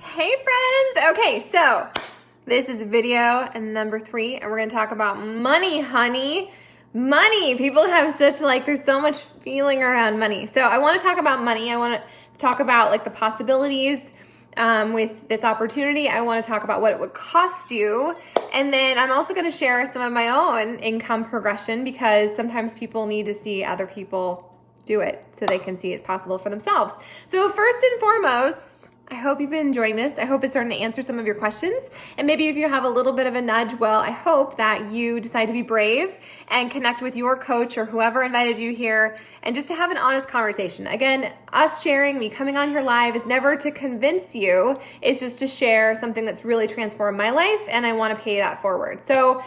Hey friends! Okay, so this is video number 3 and we're gonna talk about money, honey. Money! People have such there's so much feeling around money. So I wanna talk about money. I wanna talk about the possibilities with this opportunity. I wanna talk about what it would cost you. And then I'm also gonna share some of my own income progression because sometimes people need to see other people do it so they can see it's possible for themselves. So first and foremost, I hope you've been enjoying this. I hope it's starting to answer some of your questions. And maybe if you have a little bit of a nudge, well, I hope that you decide to be brave and connect with your coach or whoever invited you here and just to have an honest conversation. Again, us sharing, me coming on here live is never to convince you. It's just to share something that's really transformed my life and I want to pay that forward. So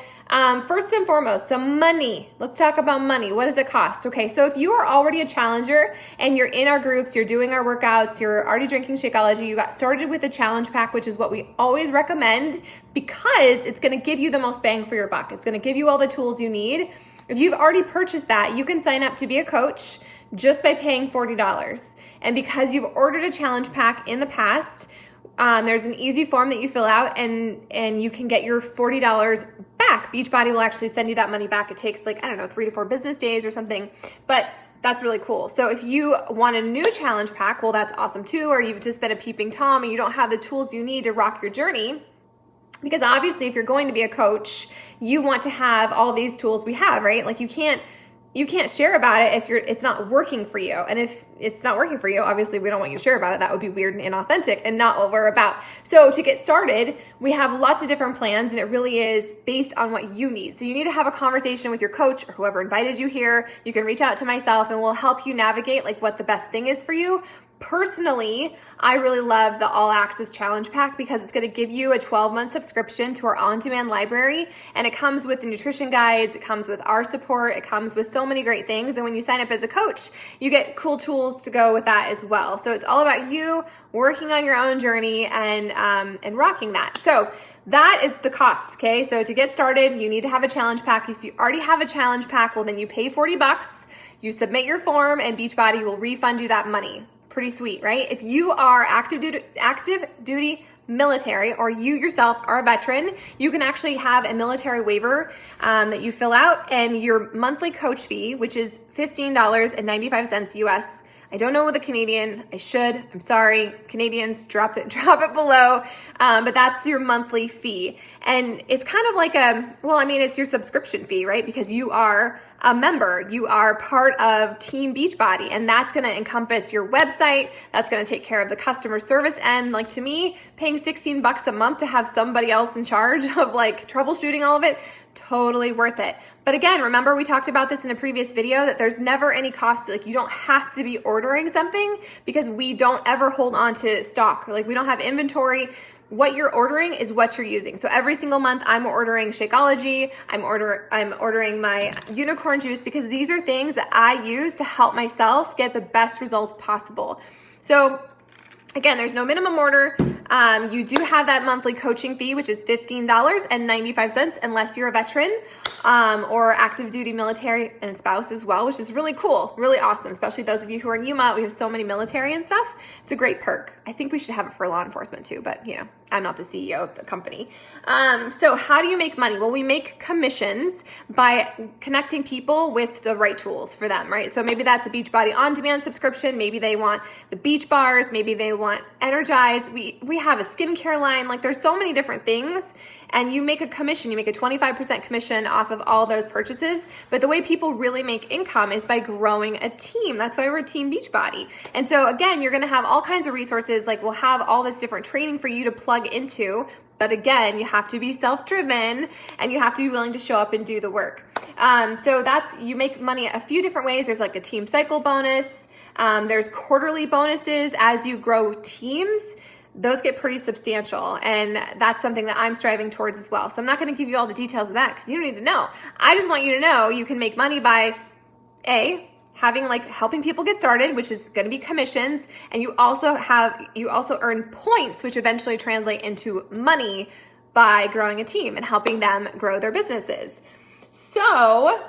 first and foremost, some money. Let's talk about money. What does it cost? Okay, so if you are already a challenger and you're in our groups, you're doing our workouts, you're already drinking Shakeology, you got started with the challenge pack, which is what we always recommend because it's going to give you the most bang for your buck. It's going to give you all the tools you need. If you've already purchased that, you can sign up to be a coach just by paying $40. And because you've ordered a challenge pack in the past, there's an easy form that you fill out and you can get your $40 back. Beachbody will actually send you that money back. It takes 3 to 4 business days or something, but that's really cool. So if you want a new challenge pack, well, that's awesome too. Or you've just been a peeping Tom and you don't have the tools you need to rock your journey. Because obviously if you're going to be a coach, you want to have all these tools we have, right? You can't share about it if it's not working for you. And if it's not working for you, obviously we don't want you to share about it. That would be weird and inauthentic and not what we're about. So to get started, we have lots of different plans and it really is based on what you need. So you need to have a conversation with your coach or whoever invited you here. You can reach out to myself and we'll help you navigate what the best thing is for you. Personally, I really love the All Access Challenge Pack because it's going to give you a 12-month subscription to our on-demand library, and it comes with the nutrition guides, it comes with our support, it comes with so many great things, and when you sign up as a coach, you get cool tools to go with that as well. So it's all about you working on your own journey and rocking that. So that is the cost, okay? So to get started, you need to have a challenge pack. If you already have a challenge pack, well, then you pay $40, you submit your form, and Beachbody will refund you that money. Pretty sweet, right? If you are active duty military or you yourself are a veteran, you can actually have a military waiver that you fill out and your monthly coach fee, which is $15.95 US. I don't know what the Canadian, I should, I'm sorry, Canadians, drop it below, but that's your monthly fee. And it's kind of it's your subscription fee, right? Because you are a member, you are part of Team Beachbody, and that's gonna encompass your website, that's gonna take care of the customer service end. To me, paying $16 a month to have somebody else in charge of troubleshooting all of it, totally worth it. But again, remember we talked about this in a previous video that there's never any cost. You don't have to be ordering something because we don't ever hold on to stock. We don't have inventory. What you're ordering is what you're using. So every single month I'm ordering Shakeology, I'm ordering my unicorn juice because these are things that I use to help myself get the best results possible. So again, there's no minimum order. You do have that monthly coaching fee, which is $15.95 unless you're a veteran or active duty military and a spouse as well, which is really cool, really awesome, especially those of you who are in Yuma. We have so many military and stuff. It's a great perk. I think we should have it for law enforcement too, but I'm not the CEO of the company. So how do you make money? Well, we make commissions by connecting people with the right tools for them, right? So maybe that's a Beachbody on-demand subscription. Maybe they want the beach bars. Maybe they want Energize. We have a skincare line. There's so many different things, and you make a commission. You make a 25% commission off of all those purchases. But the way people really make income is by growing a team. That's why we're Team Beachbody. And so again, you're going to have all kinds of resources. We'll have all this different training for you to plug into. But again, you have to be self-driven and you have to be willing to show up and do the work. So you make money a few different ways. There's a team cycle bonus. There's quarterly bonuses as you grow teams. Those get pretty substantial, and that's something that I'm striving towards as well. So I'm not going to give you all the details of that because you don't need to know. I just want you to know you can make money by helping people get started, which is going to be commissions, and you also earn points, which eventually translate into money by growing a team and helping them grow their businesses. So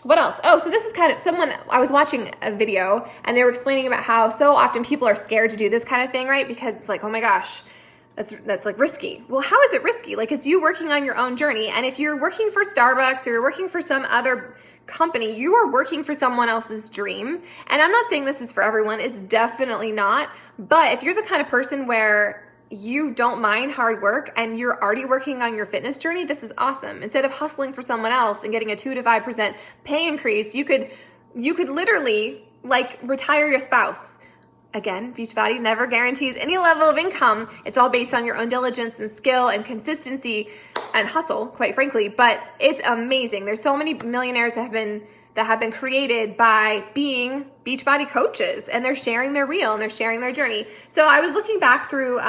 What else? Oh, so this is kind of I was watching a video and they were explaining about how so often people are scared to do this kind of thing, right? Because it's like, oh my gosh, that's like risky. Well, how is it risky? Like, it's you working on your own journey. And if you're working for Starbucks or you're working for some other company, you are working for someone else's dream. And I'm not saying this is for everyone. It's definitely not. But if you're the kind of person where you don't mind hard work and you're already working on your fitness journey, this is awesome. Instead of hustling for someone else and getting a 2 to 5% pay increase, you could literally like retire your spouse. Again, Beachbody never guarantees any level of income. It's all based on your own diligence and skill and consistency and hustle, quite frankly. But it's amazing. There's so many millionaires that have been created by being Beachbody coaches, and they're sharing their reel and they're sharing their journey. So I was looking back through,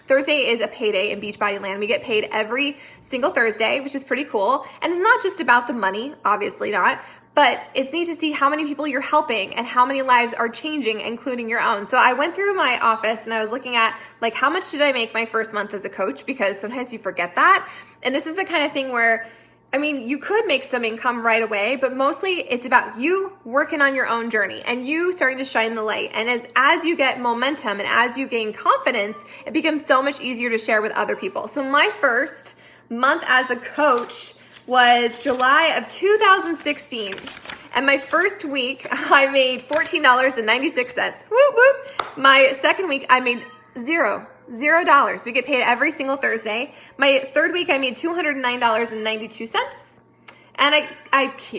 Thursday is a payday in Beachbody land. We get paid every single Thursday, which is pretty cool. And it's not just about the money, obviously not, but it's neat to see how many people you're helping and how many lives are changing, including your own. So I went through my office and I was looking at like, how much did I make my first month as a coach? Because sometimes you forget that. And this is the kind of thing where, I mean, you could make some income right away, but mostly it's about you working on your own journey and you starting to shine the light. And as you get momentum and as you gain confidence, it becomes so much easier to share with other people. So my first month as a coach was July of 2016. And my first week, I made $14.96. Whoop, whoop. My second week, I made $0. We get paid every single Thursday. My third week, I made $209.92. And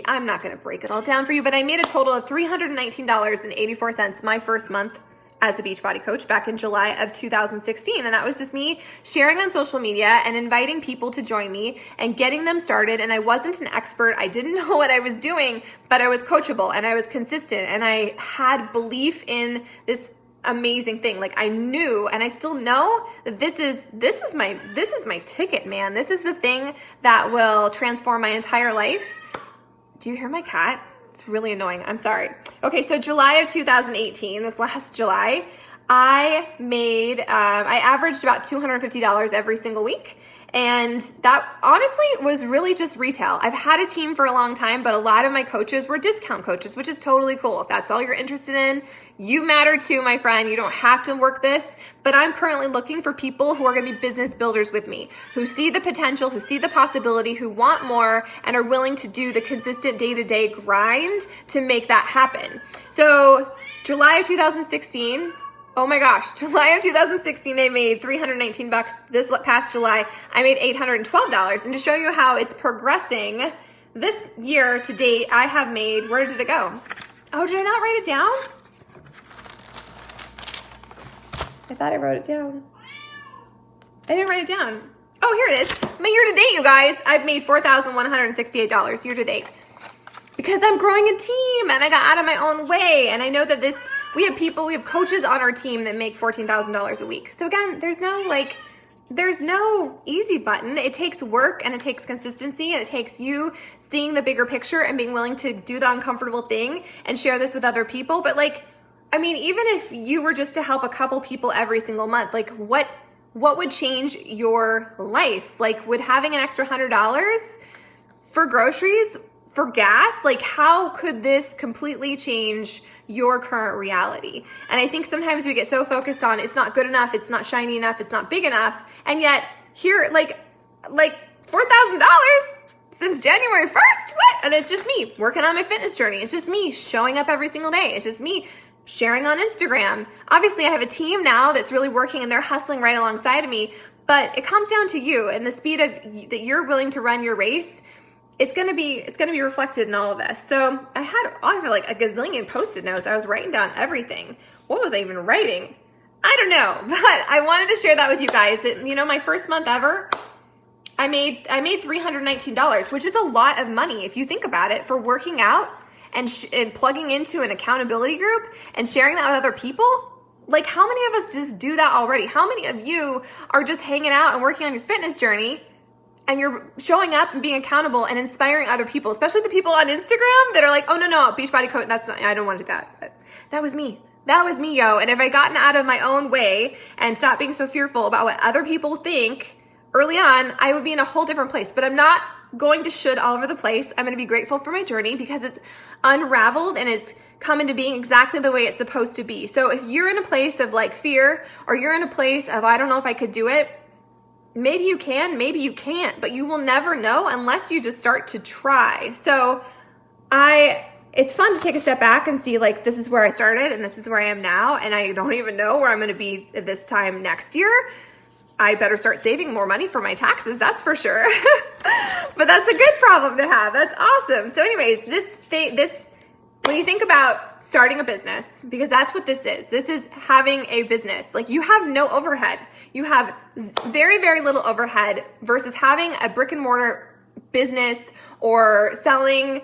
I'm not going to break it all down for you, but I made a total of $319.84 my first month as a Beachbody coach back in July of 2016. And that was just me sharing on social media and inviting people to join me and getting them started. And I wasn't an expert. I didn't know what I was doing, but I was coachable and I was consistent and I had belief in this amazing thing. Like, I knew, and I still know that this is my ticket, man. This is the thing that will transform my entire life. Do you hear my cat? It's really annoying. I'm sorry. Okay, so July of 2018, this last July, I averaged about $250 every single week. And that honestly was really just retail. I've had a team for a long time, but a lot of my coaches were discount coaches, which is totally cool. If that's all you're interested in, you matter too, my friend. You don't have to work this, but I'm currently looking for people who are going to be business builders with me, who see the potential, who see the possibility, who want more, and are willing to do the consistent day-to-day grind to make that happen. So July of 2016, oh my gosh, July of 2016, I made $319. This past July, I made $812. And to show you how it's progressing, this year to date, I have made, where did it go? Oh, did I not write it down? I thought I wrote it down. I didn't write it down. Oh, here it is. My year to date, you guys, I've made $4,168 year to date. Because I'm growing a team and I got out of my own way. And I know that we have coaches on our team that make $14,000 a week. So again, there's no easy button. It takes work and it takes consistency and it takes you seeing the bigger picture and being willing to do the uncomfortable thing and share this with other people. But even if you were just to help a couple people every single month, what would change your life? Would having an extra $100 for groceries, for gas, how could this completely change your current reality? And I think sometimes we get so focused on it's not good enough, it's not shiny enough, it's not big enough, and yet here, $4,000 since January 1st, what? And it's just me working on my fitness journey. It's just me showing up every single day. It's just me sharing on Instagram. Obviously, I have a team now that's really working and they're hustling right alongside of me, but it comes down to you and the speed that you're willing to run your race. It's gonna be reflected in all of this. So I have a gazillion Post-it notes. I was writing down everything. What was I even writing? I don't know, but I wanted to share that with you guys. That, my first month ever, I made $319, which is a lot of money if you think about it, for working out and plugging into an accountability group and sharing that with other people. How many of us just do that already? How many of you are just hanging out and working on your fitness journey and you're showing up and being accountable and inspiring other people, especially the people on Instagram that are like, oh, no, Beachbody coach, I don't want to do that. But that was me. That was me, yo. And if I gotten out of my own way and stopped being so fearful about what other people think early on, I would be in a whole different place. But I'm not going to should all over the place. I'm going to be grateful for my journey because it's unraveled and it's come into being exactly the way it's supposed to be. So if you're in a place of like fear, or you're in a place of, I don't know if I could do it, maybe you can, maybe you can't, but you will never know unless you just start to try. So it's fun to take a step back and see like, this is where I started and this is where I am now. And I don't even know where I'm going to be at this time next year. I better start saving more money for my taxes, that's for sure. But that's a good problem to have. That's awesome. So anyways, this when you think about starting a business, because that's what this is having a business. Like, you have no overhead. You have very, very little overhead versus having a brick and mortar business or selling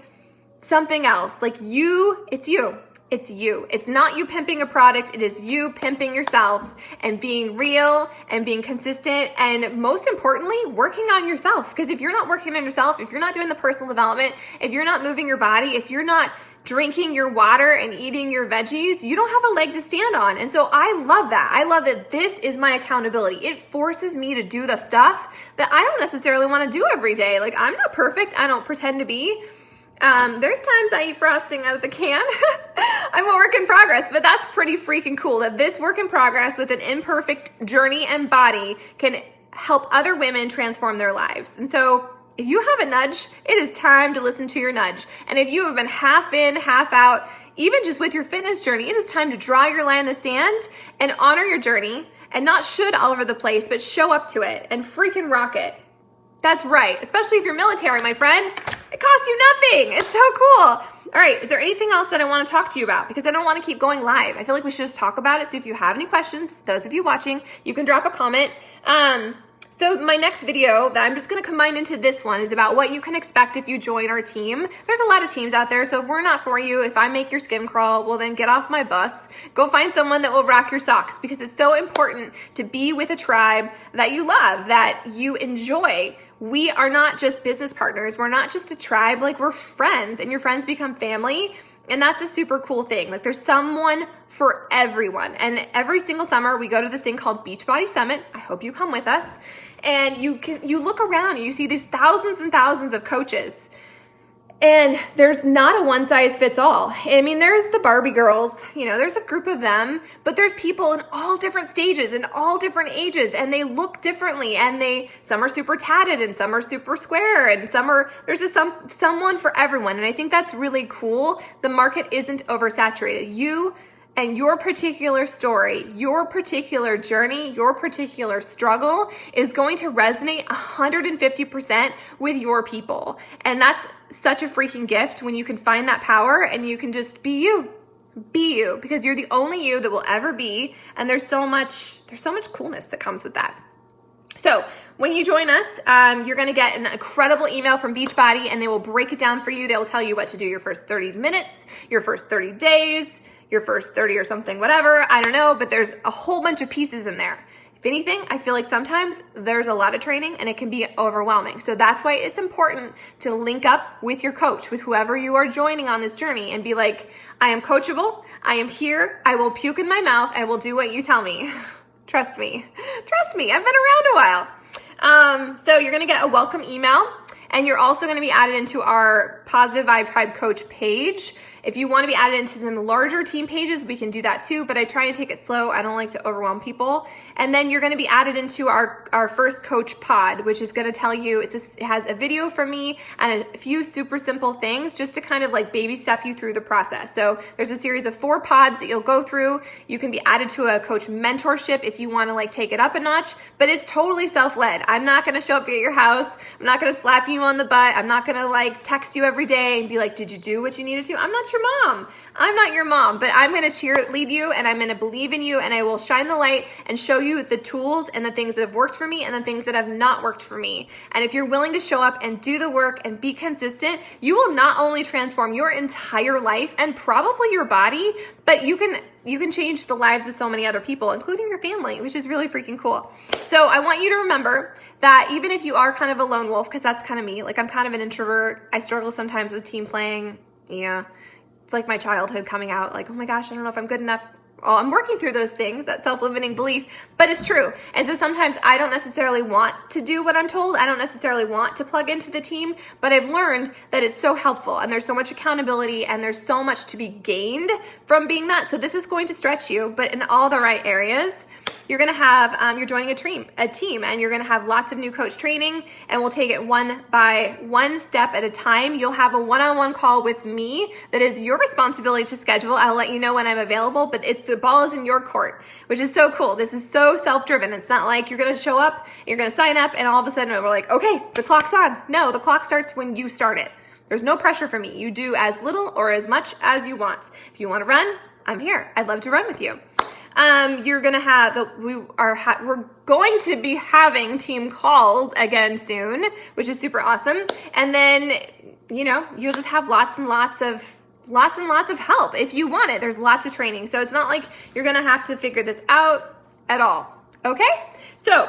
something else. Like, it's you. It's you. It's not you pimping a product. It is you pimping yourself and being real and being consistent, and most importantly, working on yourself. Because if you're not working on yourself, if you're not doing the personal development, if you're not moving your body, if you're not drinking your water and eating your veggies, you don't have a leg to stand on. And so I love that. I love that this is my accountability. It forces me to do the stuff that I don't necessarily want to do every day. Like, I'm not perfect. I don't pretend to be. There's times I eat frosting out of the can. I'm a work in progress, but that's pretty freaking cool that this work in progress with an imperfect journey and body can help other women transform their lives. And so if you have a nudge, it is time to listen to your nudge. And if you have been half in, half out, even just with your fitness journey, it is time to draw your line in the sand and honor your journey and not should all over the place, but show up to it and freaking rock it. That's right. Especially if you're military, my friend. It costs you nothing. It's so cool. All right. Is there anything else that I want to talk to you about? Because I don't want to keep going live. I feel like we should just talk about it. So if you have any questions, those of you watching, you can drop a comment. So my next video that I'm just going to combine into this one is about what you can expect if you join our team. There's a lot of teams out there. So if we're not for you, if I make your skin crawl, well then get off my bus. Go find someone that will rock your socks, because it's so important to be with a tribe that you love, that you enjoy. We are not just business partners. We're not just a tribe. Like, we're friends, and your friends become family. And that's a super cool thing. Like, there's someone for everyone. And every single summer we go to this thing called Beachbody Summit. I hope you come with us. And you look around and you see these thousands and thousands of coaches. And there's not a one size fits all. I mean, there's the Barbie girls, there's a group of them, but there's people in all different stages and all different ages, and they look differently, and some are super tatted and some are super square, and there's just someone for everyone. And I think that's really cool. The market isn't oversaturated. You and your particular story, your particular journey, your particular struggle is going to resonate 150% with your people. And that's such a freaking gift when you can find that power and you can just be you. Be you, because you're the only you that will ever be. And there's so much coolness that comes with that. So when you join us, you're going to get an incredible email from Beachbody, and they will break it down for you. They will tell you what to do your first 30 minutes, your first 30 days, your first 30 or something, whatever, I don't know, but there's a whole bunch of pieces in there. If anything, I feel like sometimes there's a lot of training and it can be overwhelming. So that's why it's important to link up with your coach, with whoever you are joining on this journey, and be like, I am coachable, I am here, I will puke in my mouth, I will do what you tell me. Trust me, I've been around a while. So you're gonna get a welcome email, and you're also gonna be added into our Positive Vibe Tribe Coach page. If you want to be added into some larger team pages, we can do that too, but I try and take it slow. I don't like to overwhelm people. And then you're going to be added into our first coach pod, which is going to tell you, it has a video from me and a few super simple things just to kind of like baby step you through the process. So there's a series of 4 pods that you'll go through. You can be added to a coach mentorship if you want to like take it up a notch, but it's totally self-led. I'm not going to show up at your house. I'm not going to slap you on the butt. I'm not going to like text you every day and be like, did you do what you needed to? I'm not your mom. I'm not your mom, but I'm going to lead you, and I'm going to believe in you, and I will shine the light and show you the tools and the things that have worked for me and the things that have not worked for me. And if you're willing to show up and do the work and be consistent, you will not only transform your entire life and probably your body, but you can change the lives of so many other people, including your family, which is really freaking cool. So I want you to remember that even if you are kind of a lone wolf, because that's kind of me, like I'm kind of an introvert. I struggle sometimes with team playing. Yeah. It's like my childhood coming out, like, oh my gosh, I don't know if I'm good enough I'm working through those things, that self-limiting belief, but it's true. And so sometimes I don't necessarily want to do what I'm told. I don't necessarily want to plug into the team, but I've learned that it's so helpful and there's so much accountability and there's so much to be gained from being that. So this is going to stretch you, but in all the right areas. You're gonna have, you're joining a team and you're gonna have lots of new coach training, and we'll take it one by one step at a time. You'll have a one-on-one call with me that is your responsibility to schedule. I'll let you know when I'm available, but the ball is in your court, which is so cool. This is so self-driven. It's not like you're gonna show up, you're gonna sign up, and all of a sudden we're like, okay, the clock's on. No, the clock starts when you start it. There's no pressure for me. You do as little or as much as you want. If you wanna run, I'm here. I'd love to run with you. You're gonna have we're going to be having team calls again soon, which is super awesome. And then, you'll just have lots and lots of help if you want it. There's lots of training. So it's not like you're gonna have to figure this out at all. Okay? So,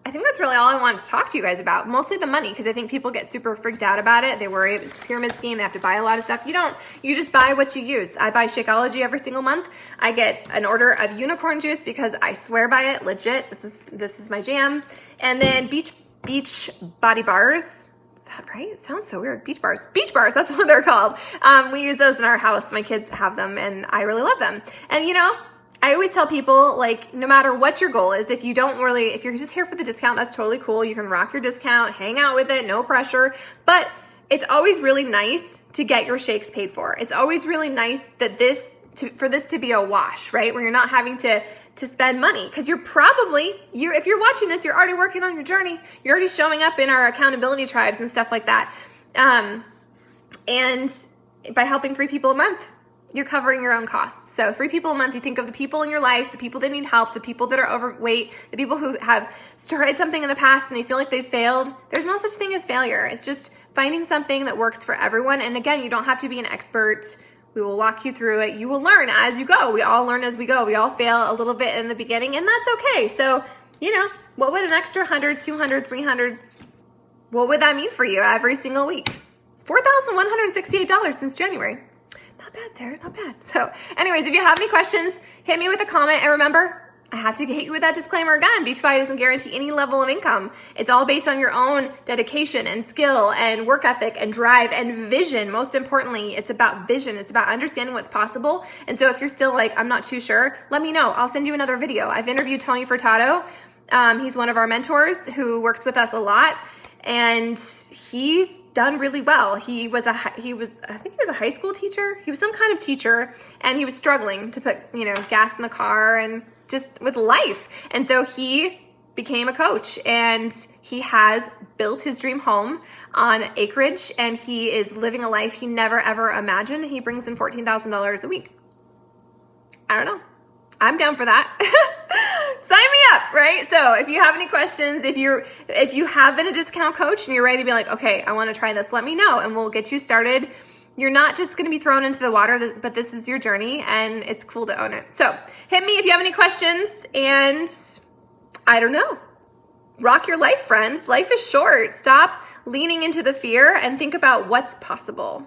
I think that's really all I wanted to talk to you guys about. Mostly the money, because I think people get super freaked out about it. They worry it's a pyramid scheme. They have to buy a lot of stuff. You don't. You just buy what you use. I buy Shakeology every single month. I get an order of unicorn juice because I swear by it. Legit. This is my jam. And then beach body bars. Is that right? It sounds so weird. Beach bars. Beach bars. That's what they're called. We use those in our house. My kids have them, and I really love them. And I always tell people, like, no matter what your goal is, if you're just here for the discount, that's totally cool. You can rock your discount, hang out with it, no pressure. But it's always really nice to get your shakes paid for. It's always really nice that for this to be a wash, right? Where you're not having to spend money. Because if you're watching this, you're already working on your journey. You're already showing up in our accountability tribes and stuff like that. And by helping 3 people a month, you're covering your own costs. So 3 people a month, you think of the people in your life, the people that need help, the people that are overweight, the people who have started something in the past and they feel like they've failed. There's no such thing as failure. It's just finding something that works for everyone. And again, you don't have to be an expert. We will walk you through it. You will learn as you go. We all learn as we go. We all fail a little bit in the beginning, and that's okay. So, what would an extra 100, 200, 300, what would that mean for you every single week? $4,168 since January. Not bad, Sarah, not bad. So anyways, if you have any questions, hit me with a comment. And remember, I have to hit you with that disclaimer again. Beachbody doesn't guarantee any level of income. It's all based on your own dedication and skill and work ethic and drive and vision. Most importantly, it's about vision. It's about understanding what's possible. And so if you're still like, I'm not too sure, let me know. I'll send you another video. I've interviewed Tony Furtado. He's one of our mentors who works with us a lot. And he's done really well. I think he was a high school teacher. He was some kind of teacher, and he was struggling to put, gas in the car and just with life. And so he became a coach, and he has built his dream home on acreage, and he is living a life he never ever imagined. He brings in $14,000 a week. I don't know. I'm down for that. Sign me up, right? So if you have any questions, if you have been a discount coach and you're ready to be like, okay, I want to try this, let me know and we'll get you started. You're not just going to be thrown into the water, but this is your journey and it's cool to own it. So hit me if you have any questions, and I don't know. Rock your life, friends. Life is short. Stop leaning into the fear and think about what's possible.